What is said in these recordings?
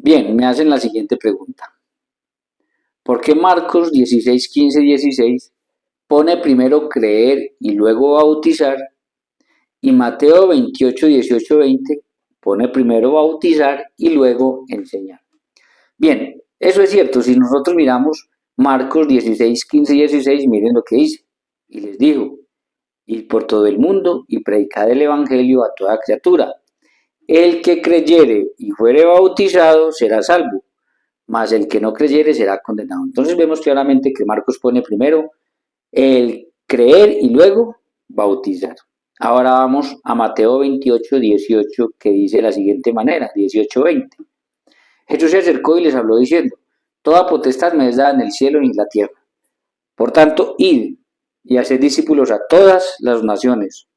Bien, me hacen la siguiente pregunta. ¿Por qué Marcos 16, 15, 16 pone primero creer y luego bautizar? Y Mateo 28, 18, 20 pone primero bautizar y luego enseñar. Bien, eso es cierto. Si nosotros miramos Marcos 16, 15 y 16, miren lo que dice. Y les dijo, id por todo el mundo y predicad el evangelio a toda criatura. El que creyere y fuere bautizado será salvo, mas el que no creyere será condenado. Entonces vemos claramente que Marcos pone primero el creer y luego bautizar. Ahora vamos a Mateo 28, 18, que dice de la siguiente manera, 18, 20. Jesús se acercó y les habló diciendo, toda potestad me es dada en el cielo y en la tierra. Por tanto, id y haced discípulos a todas las naciones,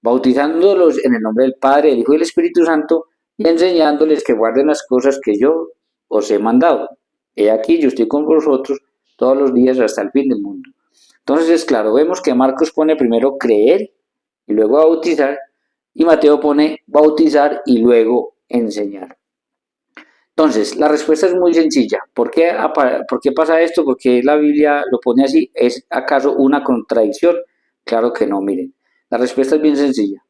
bautizándolos en el nombre del Padre, del Hijo y del Espíritu Santo, y enseñándoles que guarden las cosas que yo os he mandado. He aquí, yo estoy con vosotros todos los días hasta el fin del mundo. Entonces es claro, vemos que Marcos pone primero creer y luego bautizar, y Mateo pone bautizar y luego enseñar. Entonces, la respuesta es muy sencilla. ¿Por qué pasa esto? ¿Por qué la Biblia lo pone así? ¿Es acaso una contradicción? Claro que no, miren. La respuesta es bien sencilla.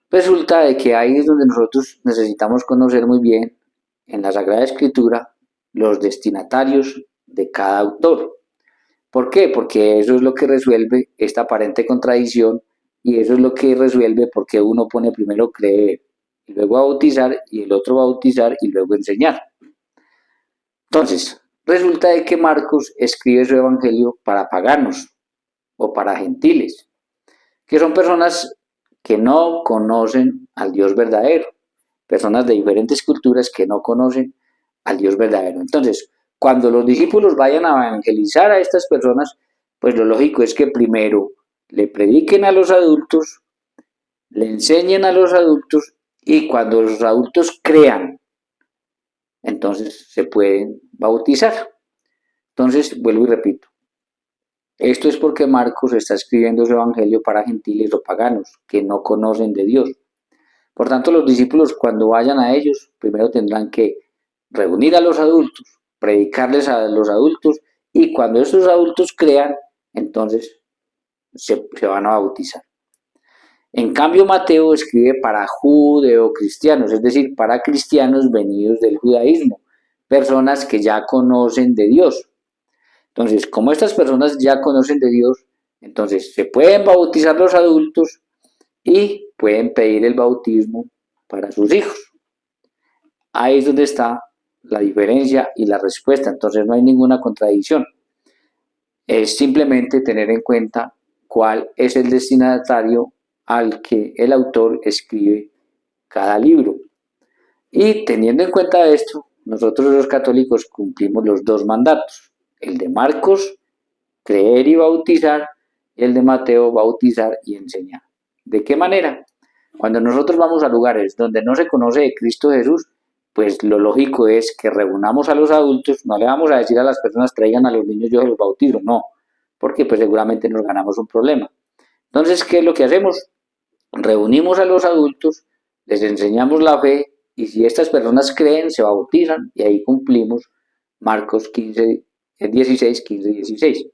Resulta de que ahí es donde nosotros necesitamos conocer muy bien en la Sagrada Escritura los destinatarios de cada autor. ¿Por qué? Porque eso es lo que resuelve esta aparente contradicción y eso es lo que resuelve por qué uno pone primero creer y luego bautizar y el otro bautizar y luego enseñar. Entonces, resulta de que Marcos escribe su evangelio para paganos o para gentiles, que son personas que no conocen al Dios verdadero, personas de diferentes culturas que no conocen al Dios verdadero. Entonces, cuando los discípulos vayan a evangelizar a estas personas, pues lo lógico es que primero le prediquen a los adultos, le enseñen a los adultos y cuando los adultos crean, entonces se pueden bautizar. Entonces, vuelvo y repito, esto es porque Marcos está escribiendo su evangelio para gentiles o paganos que no conocen de Dios. Por tanto, los discípulos cuando vayan a ellos, primero tendrán que reunir a los adultos, predicarles a los adultos y cuando esos adultos crean, entonces se van a bautizar. En cambio, Mateo escribe para judeocristianos, es decir, para cristianos venidos del judaísmo, personas que ya conocen de Dios. Entonces, como estas personas ya conocen de Dios, entonces se pueden bautizar los adultos y pueden pedir el bautismo para sus hijos. Ahí es donde está la diferencia y la respuesta, entonces no hay ninguna contradicción. Es simplemente tener en cuenta cuál es el destinatario al que el autor escribe cada libro. Y teniendo en cuenta esto, nosotros los católicos cumplimos los dos mandatos, el de Marcos, creer y bautizar, y el de Mateo, bautizar y enseñar. ¿De qué manera? Cuando nosotros vamos a lugares donde no se conoce de Cristo Jesús, pues lo lógico es que reunamos a los adultos, no le vamos a decir a las personas traigan a los niños, yo los bautizo, no, porque pues seguramente nos ganamos un problema. Entonces, ¿qué es lo que hacemos? Reunimos a los adultos, les enseñamos la fe y si estas personas creen, se bautizan y ahí cumplimos Marcos 15, 16, 15, 16.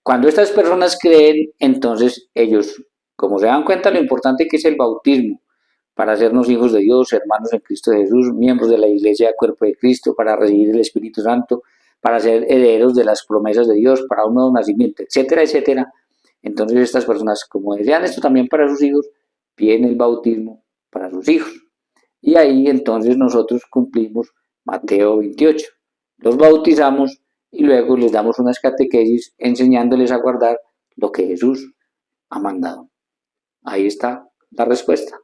Cuando estas personas creen, entonces ellos, como se dan cuenta lo importante que es el bautismo, para hacernos hijos de Dios, hermanos en Cristo Jesús, miembros de la Iglesia, cuerpo de Cristo, para recibir el Espíritu Santo, para ser herederos de las promesas de Dios, para un nuevo nacimiento, etcétera, etcétera. Entonces estas personas, como desean esto también para sus hijos, piden el bautismo para sus hijos. Y ahí entonces nosotros cumplimos Mateo 28. Los bautizamos y luego les damos unas catequesis enseñándoles a guardar lo que Jesús ha mandado. Ahí está la respuesta.